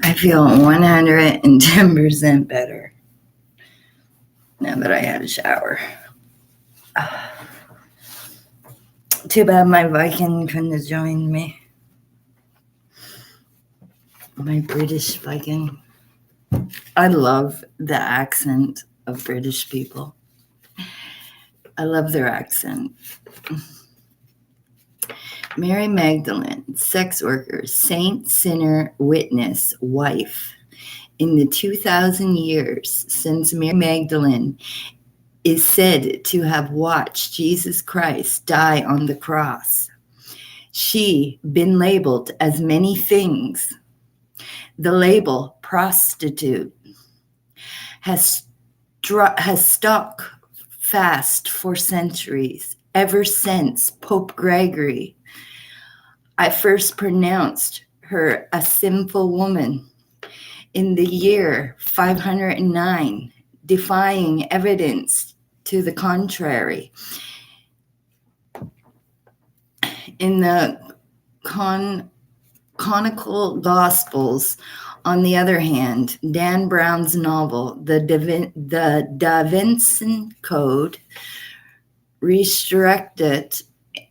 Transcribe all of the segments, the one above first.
I feel 110% better now that I had a shower. Too bad my Viking couldn't have joined me. My British Viking. I love the accent of British people. I love their accent. Mary Magdalene, sex worker, saint, sinner, witness, wife. In the 2,000 years since Mary Magdalene is said to have watched Jesus Christ die on the cross, she been labeled as many things. The label prostitute has stuck fast for centuries, ever since Pope Gregory. I first pronounced her a sinful woman in the year 509, defying evidence to the contrary. In the canonical Gospels, on the other hand, Dan Brown's novel, The Da Vinci Code, resurrected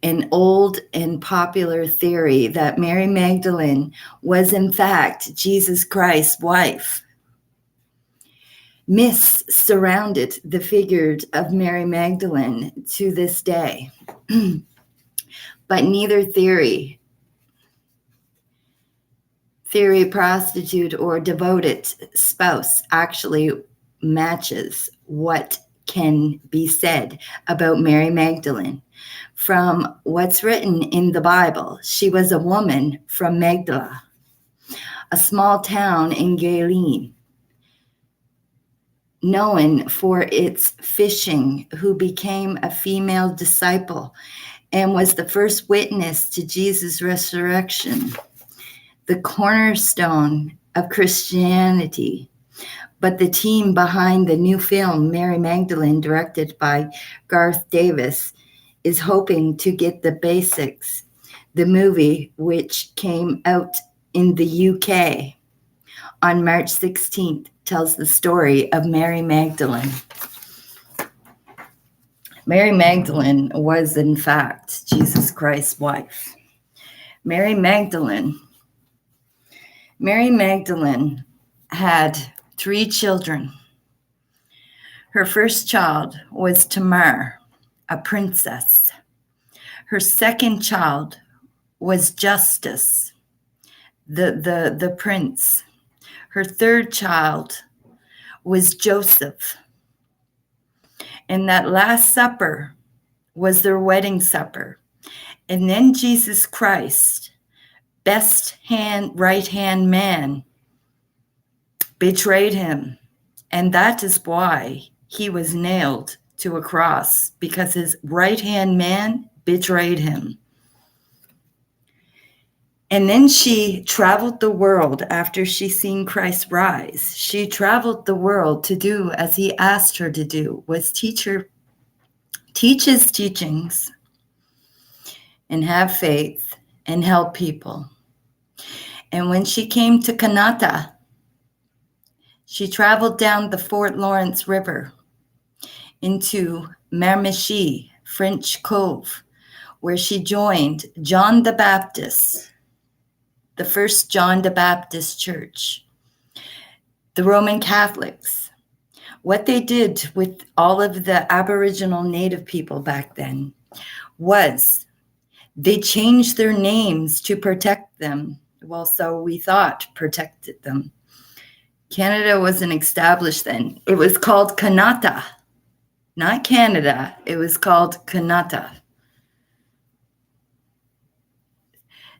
an old and popular theory that Mary Magdalene was in fact Jesus Christ's wife. Myths surrounded the figure of Mary Magdalene to this day, but neither theory, prostitute, or devoted spouse actually matches what can be said about Mary Magdalene. From what's written in the Bible, she was a woman from Magdala, a small town in Galilee, known for its fishing, who became a female disciple and was the first witness to Jesus' resurrection, the cornerstone of Christianity. But the team behind the new film, Mary Magdalene, directed by Gareth Davis, is hoping to get the basics. The movie, which came out in the UK on March 16th, tells the story of Mary Magdalene. Mary Magdalene was, in fact, Jesus Christ's wife. Mary Magdalene had 3 children. Her first child was Tamar, a princess. Her second child was Justus, the prince. Her third child was Joseph. And that Last Supper was their wedding supper. And then Jesus Christ, right-hand man, betrayed him. And that is why he was nailed to a cross, because his right-hand man betrayed him. And then she traveled the world after she seen Christ rise. She traveled the world to do as he asked her to do, was teach his teachings and have faith and help people. And when she came to Kanata, she traveled down the Fort Lawrence River into Miramichi, French Cove, where she joined John the Baptist, the first John the Baptist church, the Roman Catholics. What they did with all of the Aboriginal Native people back then was they changed their names to protect them. Well, so we thought protected them. Canada wasn't established then. It was called Kanata, not Canada. It was called Kanata.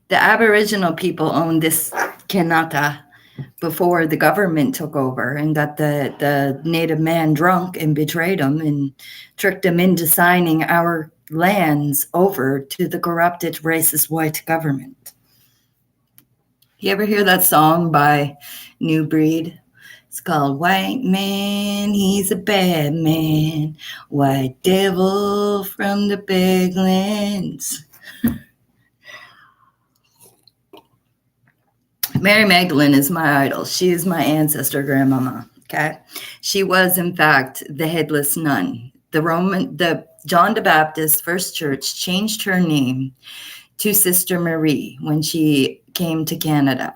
The Aboriginal people owned this Kanata before the government took over and got the native man drunk and betrayed him and tricked him into signing our lands over to the corrupted racist white government. You ever hear that song by New Breed? It's called White Man, He's a Bad Man, White Devil from the Big Lands. Mary Magdalene is my idol. She is my ancestor grandmama. Okay. She was, in fact, the headless nun. The John the Baptist First Church changed her name to Sister Marie when she came to Canada,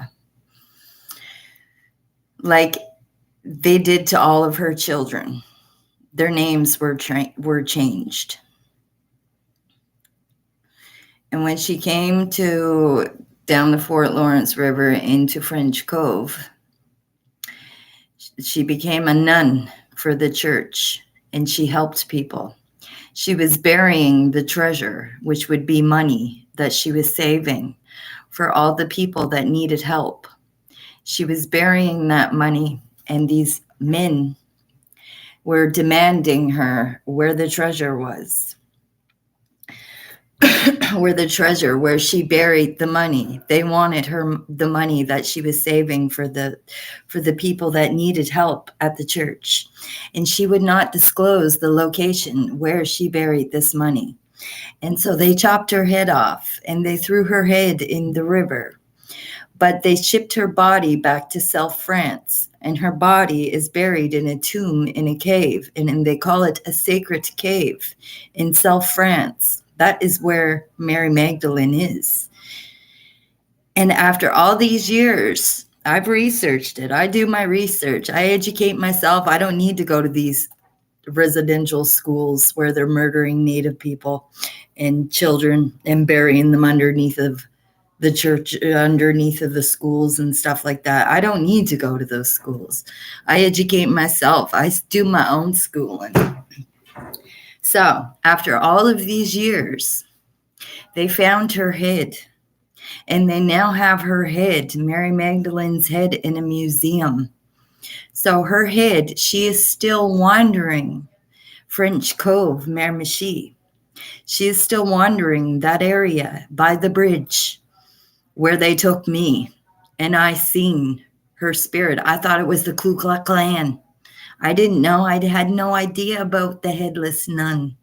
like they did to all of her children. Their names were changed. And when she came down the Fort Lawrence River into French Cove, she became a nun for the church, and she helped people. She was burying the treasure, which would be money that she was saving for all the people that needed help. She was burying that money, and these men were demanding her where the treasure was. Where she buried the money. They wanted the money that she was saving for the people that needed help at the church. And she would not disclose the location where she buried this money. And so they chopped her head off and they threw her head in the river. But they shipped her body back to South France, and her body is buried in a tomb in a cave, and they call it a sacred cave in South France. That is where Mary Magdalene is. And after all these years, I've researched it. I do my research. I educate myself. I don't need to go to these residential schools where they're murdering Native people and children and burying them underneath of the church, underneath of the schools and stuff like that. I don't need to go to those schools. I educate myself. I do my own schooling. So after all of these years, they found her head, and they now have her head, Mary Magdalene's head, in a museum. So her head, she is still wandering French Cove, Miramichi. She is still wandering that area by the bridge where they took me, and I seen her spirit. I thought it was the Ku Klux Klan. I didn't know. I had no idea about the headless nun.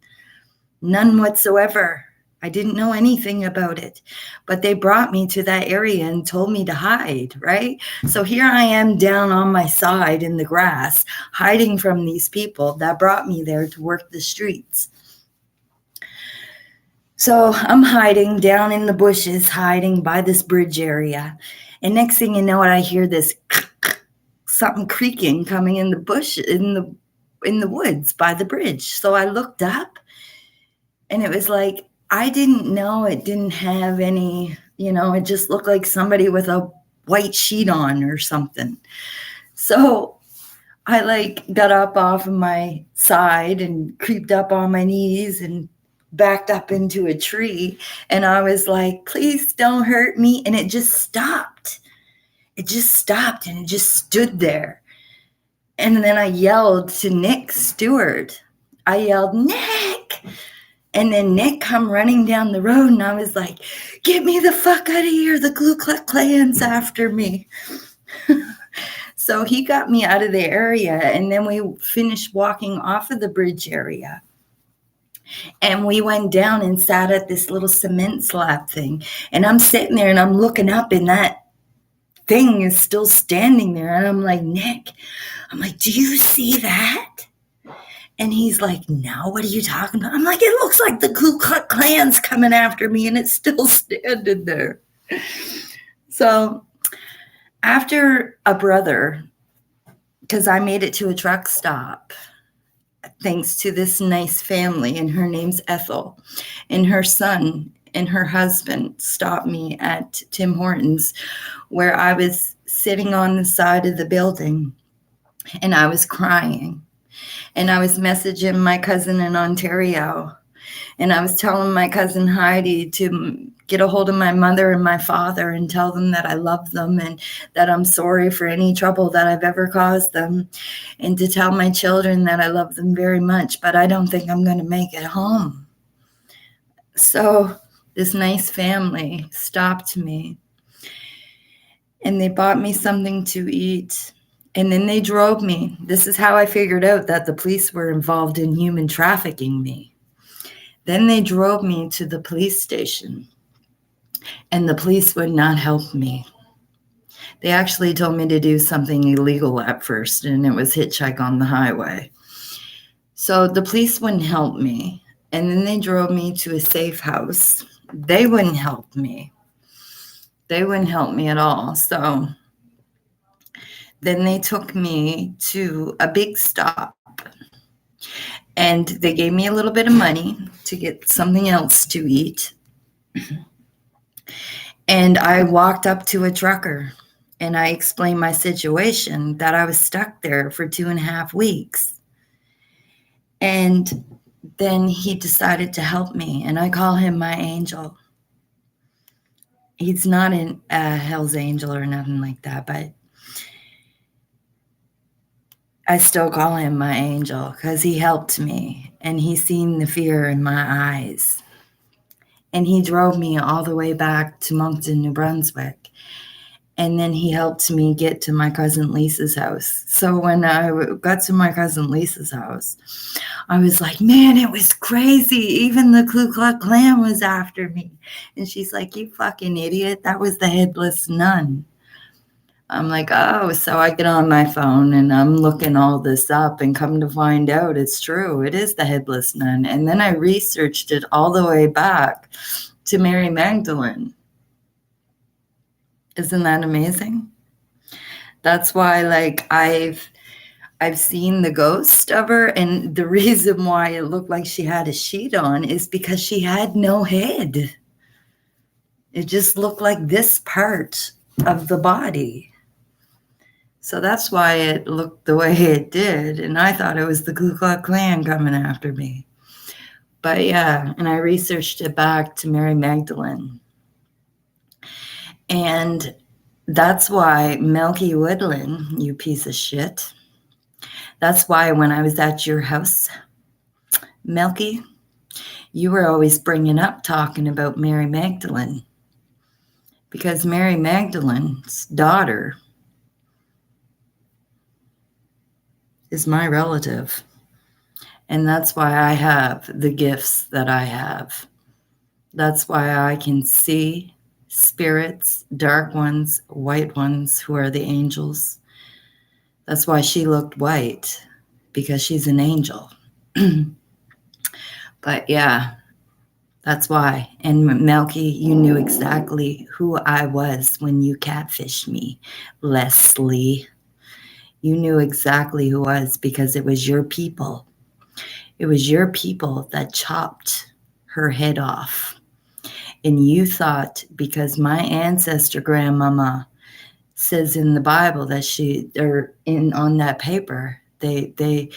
None whatsoever. I didn't know anything about it. But they brought me to that area and told me to hide, right? So here I am down on my side in the grass, hiding from these people that brought me there to work the streets. So I'm hiding down in the bushes, hiding by this bridge area. And next thing you know, I hear this something creaking coming in the bush, in the woods by the bridge. So I looked up, and it was like, I didn't know it didn't have any, it just looked like somebody with a white sheet on or something. So I got up off of my side and creeped up on my knees and backed up into a tree, and I was like, please don't hurt me. And it just stopped. It just stopped, and it just stood there. And then I yelled to Nick Stewart. I yelled, Nick! And then Nick come running down the road, and I was like, get me the fuck out of here. The Ku Klux Klan's after me. So he got me out of the area, and then we finished walking off of the bridge area. And we went down and sat at this little cement slab thing. And I'm sitting there and I'm looking up, and that thing is still standing there. And I'm like, Nick, do you see that? And he's like, no, what are you talking about? I'm like, it looks like the Ku Klux Klan's coming after me, and it's still standing there. So after a brother, because I made it to a truck stop, thanks to this nice family, and her name's Ethel, and her son and her husband stopped me at Tim Hortons, where I was sitting on the side of the building, and I was crying, and I was messaging my cousin in Ontario, and I was telling my cousin Heidi to get a hold of my mother and my father and tell them that I love them and that I'm sorry for any trouble that I've ever caused them, and to tell my children that I love them very much, but I don't think I'm going to make it home. So this nice family stopped me, and they bought me something to eat, and then they drove me. This is how I figured out that the police were involved in human trafficking me. Then they drove me to the police station, and the police would not help me. They actually told me to do something illegal at first, and it was hitchhike on the highway. So the police wouldn't help me. And then they drove me to a safe house. They wouldn't help me. They wouldn't help me at all. So then they took me to a big stop. And they gave me a little bit of money to get something else to eat. And I walked up to a trucker and I explained my situation, that I was stuck there for 2.5 weeks. And then he decided to help me, and I call him my angel. He's not a Hell's Angel or nothing like that, but I still call him my angel because he helped me, and he seen the fear in my eyes. And he drove me all the way back to Moncton, New Brunswick. And then he helped me get to my cousin Lisa's house. So when I got to my cousin Lisa's house, I was like, man, it was crazy. Even the Ku Klux Klan was after me. And she's like, you fucking idiot. That was the headless nun. I'm like, oh, so I get on my phone and I'm looking all this up, and come to find out it's true. It is the headless nun. And then I researched it all the way back to Mary Magdalene. Isn't that amazing? That's why, like, I've seen the ghost of her, and the reason why it looked like she had a sheet on is because she had no head. It just looked like this part of the body. So that's why it looked the way it did, and I thought it was the Ku Klux Klan coming after me. But yeah, and I researched it back to Mary Magdalene. And that's why Melky Woodland, you piece of shit, that's why when I was at your house, Melky, you were always bringing up talking about Mary Magdalene, because Mary Magdalene's daughter is my relative. And that's why I have the gifts that I have. That's why I can see spirits, dark ones, white ones, who are the angels. That's why she looked white, because she's an angel. But yeah, that's why. And Melky, you knew exactly who I was when you catfished me, Leslie. You knew exactly who I was, because it was your people. It was your people that chopped her head off. And you thought, because my ancestor grandmama says in the Bible that on that paper, they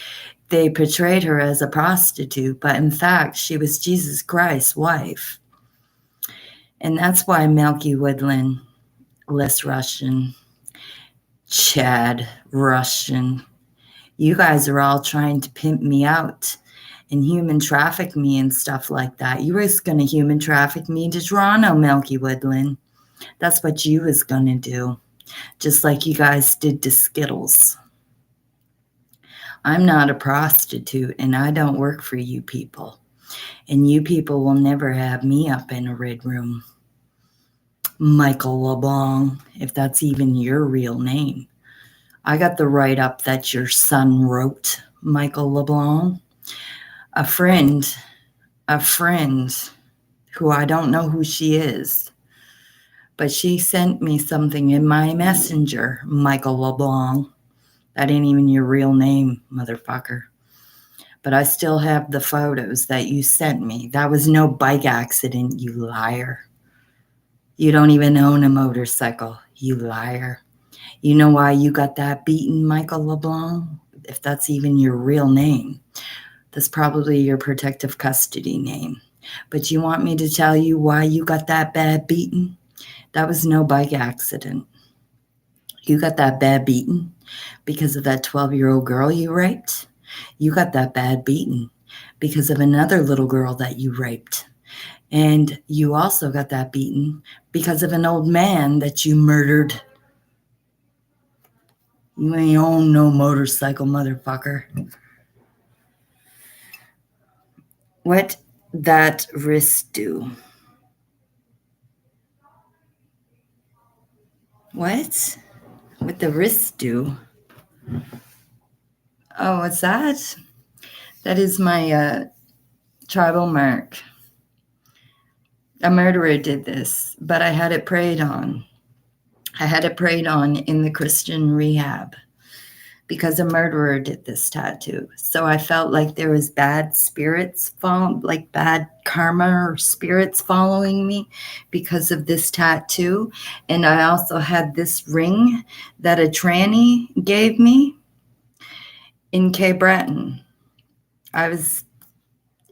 portrayed her as a prostitute, but in fact, she was Jesus Christ's wife. And that's why Melky Woodland, Les Russian, Chad Russian, you guys are all trying to pimp me out and human traffic me and stuff like that. You was going to human traffic me to Toronto, Melky Woodland. That's what you was going to do, just like you guys did to Skittles. I'm not a prostitute, and I don't work for you people. And you people will never have me up in a red room. Michael LeBlanc, if that's even your real name. I got the write-up that your son wrote, Michael LeBlanc. A friend who I don't know who she is, but she sent me something in my messenger, Michael LeBlanc. That ain't even your real name, motherfucker. But I still have the photos that you sent me. That was no bike accident, you liar. You don't even own a motorcycle, you liar. You know why you got that beaten, Michael LeBlanc? If that's even your real name. That's probably your protective custody name. But you want me to tell you why you got that bad beaten? That was no bike accident. You got that bad beaten because of that 12-year-old girl you raped. You got that bad beaten because of another little girl that you raped. And you also got that beaten because of an old man that you murdered. You ain't own no motorcycle, motherfucker. What that wrist do? What? What the wrist do? Oh, what's that? That is my tribal mark. A murderer did this, but I had it prayed on. I had it prayed on in the Christian rehab because a murderer did this tattoo. So I felt like there was bad spirits, like bad karma or spirits following me because of this tattoo. And I also had this ring that a tranny gave me in Cape Breton. I was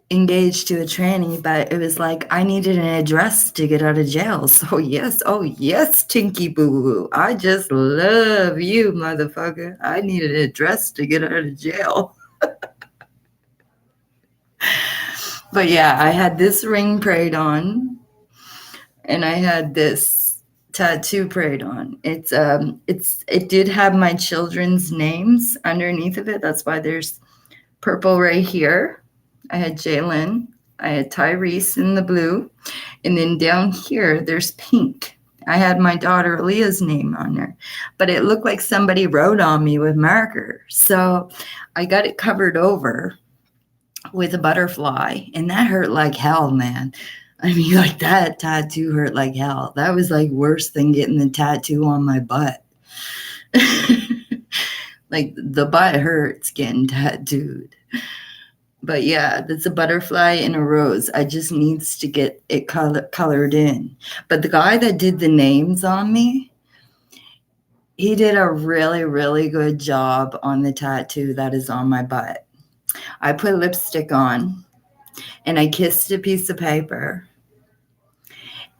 engaged to a tranny, but it was like I needed an address to get out of jail. So yes, oh yes, Tinky Boo Boo, I just love you, motherfucker. I need an address to get out of jail. But yeah, I had this ring prayed on, and I had this tattoo prayed on. It did have my children's names underneath of it. That's why there's purple right here. I had Jalen, I had Tyrese in the blue, and then down here there's pink. I had my daughter Leah's name on there, but it looked like somebody wrote on me with marker. So I got it covered over with a butterfly, and that hurt like hell, man. I mean, like that tattoo hurt like hell. That was like worse than getting the tattoo on my butt. Like the butt hurts getting tattooed. But yeah, that's a butterfly and a rose. I just needs to get it colored in. But the guy that did the names on me, he did a really, really good job on the tattoo that is on my butt. I put lipstick on and I kissed a piece of paper.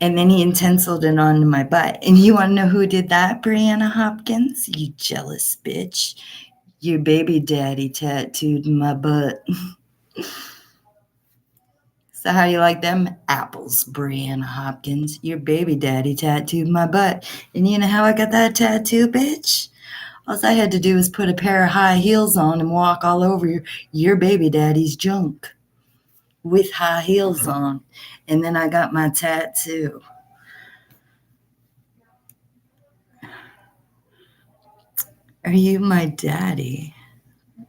And then he intenseled it onto my butt. And you want to know who did that, Brianna Hopkins? You jealous bitch. Your baby daddy tattooed my butt. So how do you like them apples, Brianna Hopkins? Your baby daddy tattooed my butt. And you know how I got that tattoo, bitch? All I had to do was put a pair of high heels on and walk all over your baby daddy's junk with high heels on. And then I got my tattoo. Are you my daddy?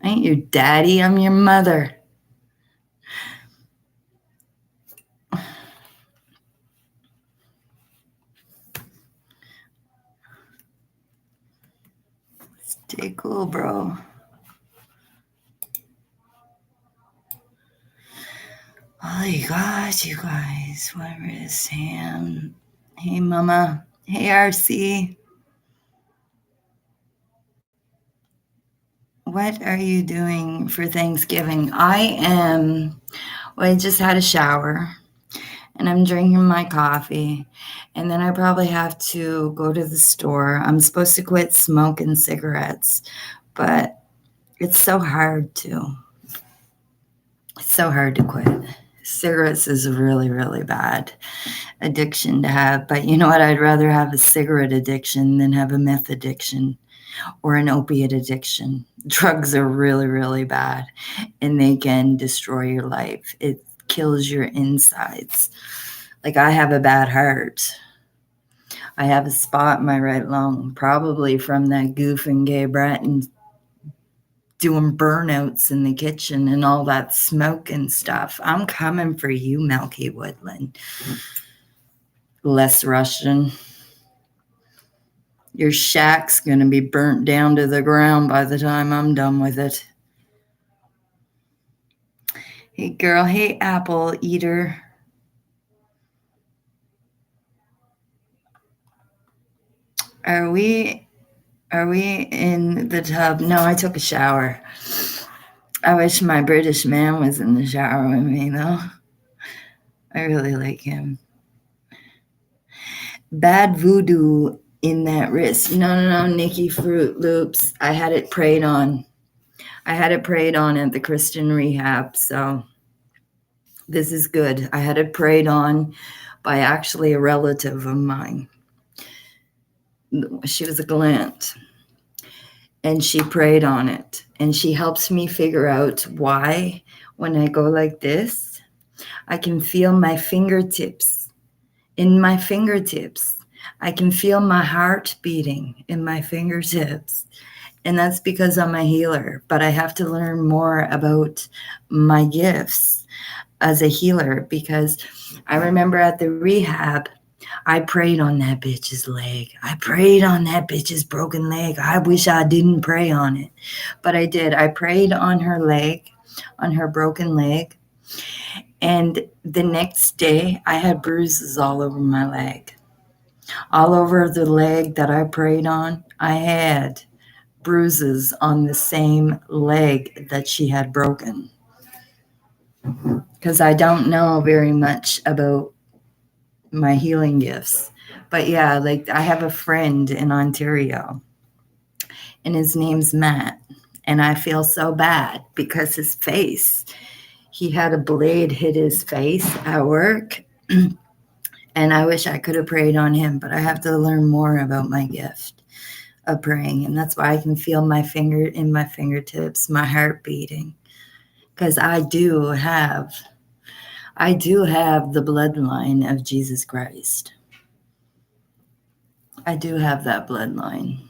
I ain't your daddy, I'm your mother. Stay cool, bro. Oh, you guys. Where is Sam? Hey, Mama. Hey, RC. What are you doing for Thanksgiving? I just had a shower and I'm drinking my coffee. And then I probably have to go to the store. I'm supposed to quit smoking cigarettes, but it's so hard to. It's so hard to quit. Cigarettes is a really, really bad addiction to have. But you know what? I'd rather have a cigarette addiction than have a meth addiction or an opiate addiction. Drugs are really, really bad, and they can destroy your life. It kills your insides. Like I have a bad heart. I have a spot in my right lung, probably from that goof and Gay Bratton doing burnouts in the kitchen and all that smoke and stuff. I'm coming for you, Melky Woodland. Les Russian. Your shack's going to be burnt down to the ground by the time I'm done with it. Hey, girl. Hey, apple eater. Are we in the tub? No, I took a shower. I wish my British man was in the shower with me, though. I really like him. Bad voodoo in that wrist. No, Nikki Fruit Loops. I had it prayed on. I had it prayed on at the Christian rehab, so this is good. I had it prayed on by actually a relative of mine. She was a gallant, and she prayed on it, and she helps me figure out why when I go like this, I can feel my fingertips. In my fingertips, I can feel my heart beating in my fingertips. And that's because I'm a healer, but I have to learn more about my gifts as a healer, because I remember at the rehab, I prayed on that bitch's leg. I prayed on that bitch's broken leg. I wish I didn't pray on it, but I did. I prayed on her leg, on her broken leg. And the next day, I had bruises all over my leg. All over the leg that I prayed on, I had bruises on the same leg that she had broken. Because I don't know very much about my healing gifts. But yeah, like I have a friend in Ontario, and his name's Matt. And I feel so bad because his face, he had a blade hit his face at work. And I wish I could have prayed on him, but I have to learn more about my gift of praying. And that's why I can feel my finger in my fingertips, my heart beating. Because I do have the bloodline of Jesus Christ. I do have that bloodline.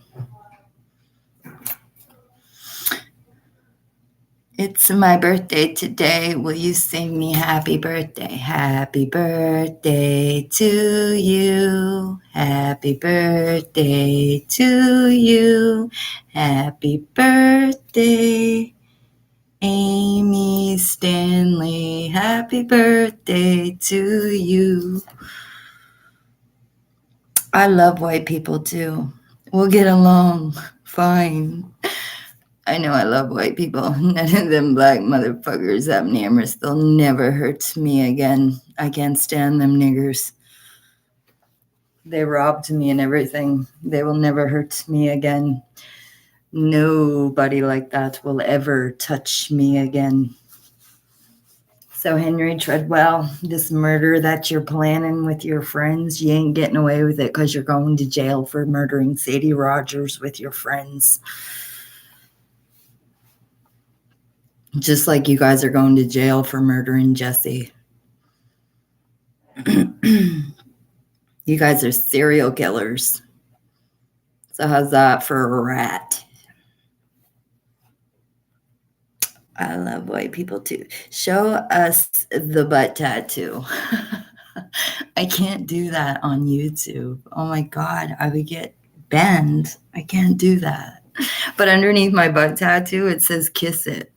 It's my birthday today. Will you sing me happy birthday? Happy birthday to you. Happy birthday to you. Happy birthday, Amy Stanley. Happy birthday to you. I love white people too. We'll get along fine. I know I love white people. None of them black motherfuckers up in Amherst. They'll never hurt me again. I can't stand them niggers. They robbed me and everything. They will never hurt me again. Nobody like that will ever touch me again. So Henry Treadwell, this murder that you're planning with your friends, you ain't getting away with it because you're going to jail for murdering Sadie Rogers with your friends. Just like you guys are going to jail for murdering Jesse. You guys are serial killers. So how's that for a rat? I love white people too. Show us the butt tattoo. I can't do that on YouTube. Oh my God, I would get banned. I can't do that. But underneath my butt tattoo, it says kiss it.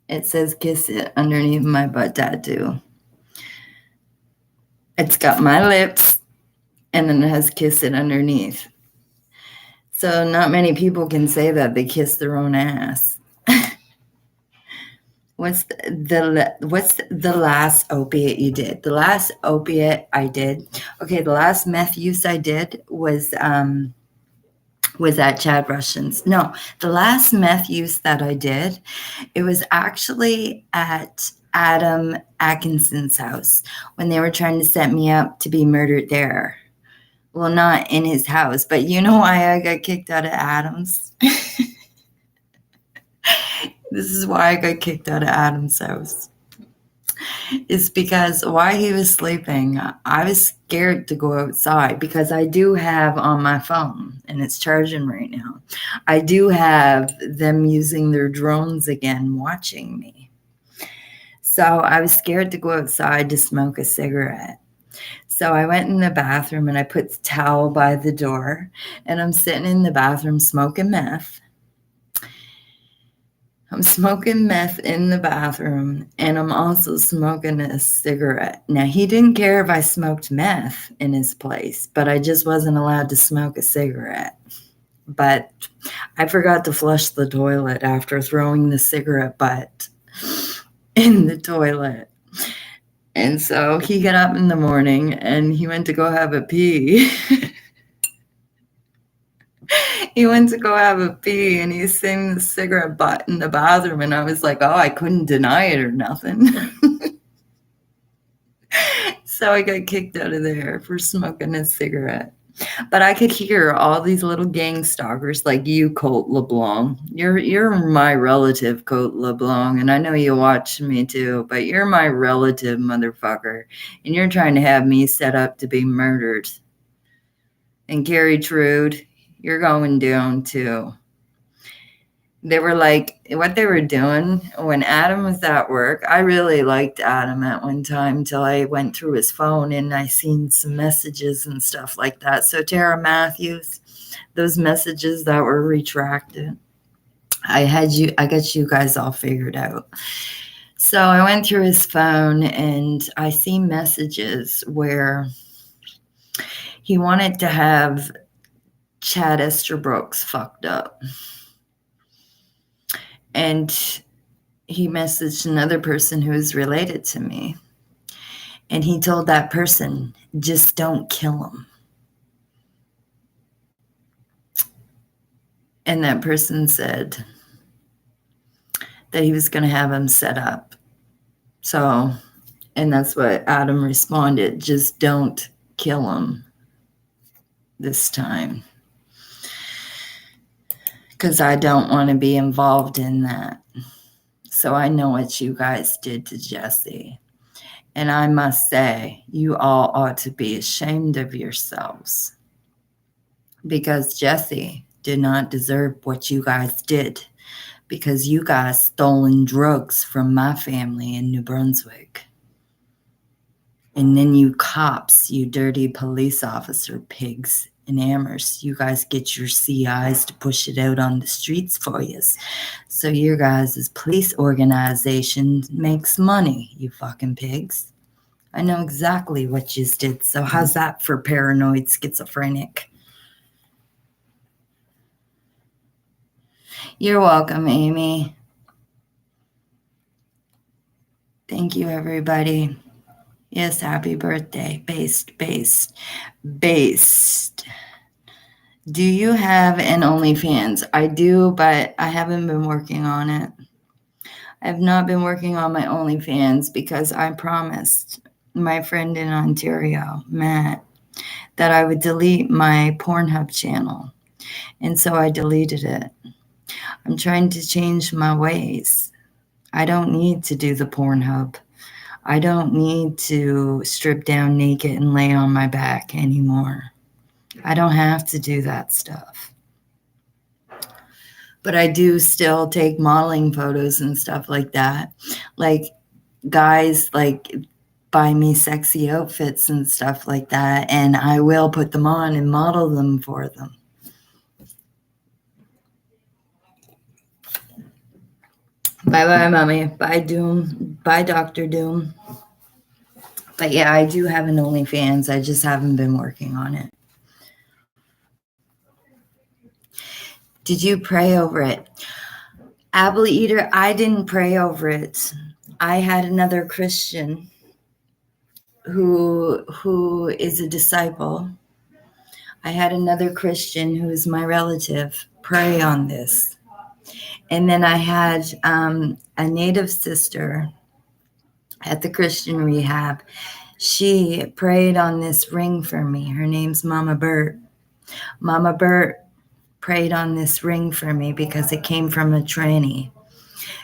It says kiss it underneath my butt tattoo. It's got my lips, and then it has kiss it underneath. So not many people can say that they kiss their own ass. What's the last opiate you did? The last opiate I did, okay, the last meth use I did was at Chad Russian's. No, the last meth use that I did, it was actually at Adam Atkinson's house when they were trying to set me up to be murdered there. Well, not in his house, but you know why I got kicked out of Adam's? This is why I got kicked out of Adam's house. It's because while he was sleeping, I was scared to go outside because I do have on my phone, and it's charging right now, I do have them using their drones again, watching me. So I was scared to go outside to smoke a cigarette. So I went in the bathroom and I put the towel by the door, and I'm sitting in the bathroom smoking meth. I'm smoking meth in the bathroom, and I'm also smoking a cigarette. Now, he didn't care if I smoked meth in his place, but I just wasn't allowed to smoke a cigarette. But I forgot to flush the toilet after throwing the cigarette butt in the toilet. And so he got up in the morning and he went to go have a pee. He went to go have a pee, and he's seeing the cigarette butt in the bathroom, and I was like, oh, I couldn't deny it or nothing. So I got kicked out of there for smoking a cigarette. But I could hear all these little gang stalkers like you, Colt LeBlanc. You're my relative, Colt LeBlanc, and I know you watch me too, but you're my relative, motherfucker, and you're trying to have me set up to be murdered. And Gary Trude, you're going down too. They were like, what they were doing when Adam was at work. I really liked Adam at one time till I went through his phone and I seen some messages and stuff like that. So Tara Matthews, those messages that were retracted, I got you guys all figured out. So I went through his phone and I see messages where he wanted to have Chad Estabrooks fucked up. And he messaged another person who is related to me. And he told that person, just don't kill him. And that person said that he was going to have him set up. So, and that's what Adam responded, just don't kill him this time. Because I don't want to be involved in that. So I know what you guys did to Jesse. And I must say, you all ought to be ashamed of yourselves. Because Jesse did not deserve what you guys did. Because you guys stolen drugs from my family in New Brunswick. And then you cops, you dirty police officer pigs in Amherst, you guys get your CIs to push it out on the streets for you. So your guys' police organization makes money, you fucking pigs. I know exactly what you did. So how's that for paranoid schizophrenic? You're welcome, Amy. Thank you, everybody. Yes, happy birthday. Based. Do you have an OnlyFans? I do, but I haven't been working on it. I have not been working on my OnlyFans because I promised my friend in Ontario, Matt, that I would delete my Pornhub channel. And so I deleted it. I'm trying to change my ways. I don't need to do the Pornhub. I don't need to strip down naked and lay on my back anymore. I don't have to do that stuff. But I do still take modeling photos and stuff like that. Like guys like buy me sexy outfits and stuff like that, and I will put them on and model them for them. Bye-bye, Mommy. Bye, Doom. Bye, Dr. Doom. But yeah, I do have an OnlyFans. I just haven't been working on it. Did you pray over it? Apple Eater, I didn't pray over it. I had another Christian who is a disciple. I had another Christian who is my relative pray on this. And then I had a Native sister at the Christian rehab. She prayed on this ring for me. Her name's Mama Bert. Mama Bert prayed on this ring for me because it came from a tranny.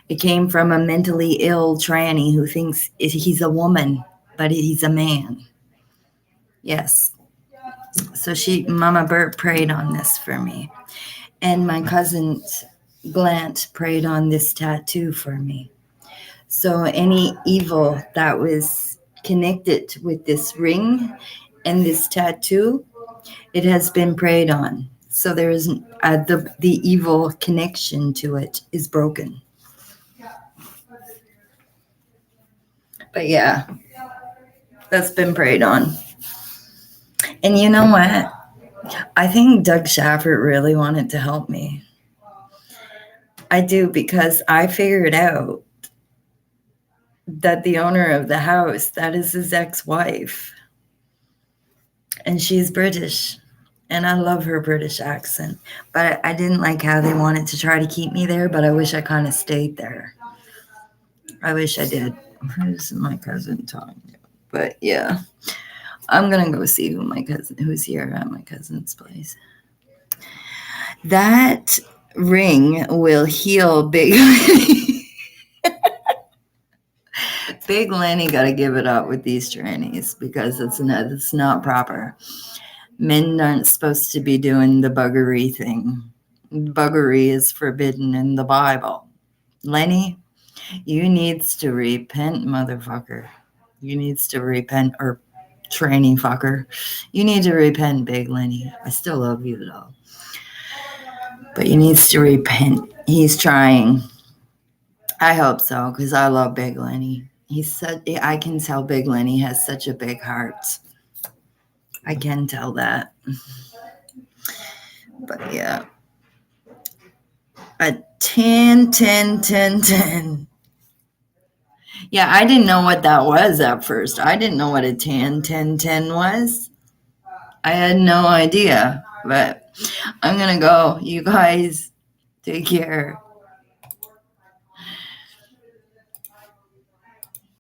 It came from a mentally ill tranny who thinks he's a woman, but he's a man. Yes. So Mama Bert prayed on this for me. And my cousin Glant prayed on this tattoo for me. So any evil that was connected with this ring and this tattoo, it has been prayed on. So there is the evil connection to it is broken. But yeah, that's been prayed on. And you know what? I think Doug Shafford really wanted to help me. I do, because I figured out that the owner of the house, that is his ex-wife. And she's British. And I love her British accent. But I didn't like how they wanted to try to keep me there, but I wish I kind of stayed there. I wish I did. Who's my cousin talking? But yeah, I'm going to go see who's here at my cousin's place. That ring will heal Big Lenny. Big Lenny got to give it up with these trannies because it's not proper. Men aren't supposed to be doing the buggery thing. Buggery is forbidden in the Bible. Lenny, you needs to repent, motherfucker. You needs to repent, or tranny fucker. You need to repent, Big Lenny. I still love you, though. But he needs to repent. He's trying. I hope so, because I love Big Lenny. I can tell Big Lenny has such a big heart. I can tell that. But yeah. A 10, 10, 10, 10. Yeah, I didn't know what that was at first. I didn't know what a 10, 10, 10 was. I had no idea. But I'm going to go. You guys take care.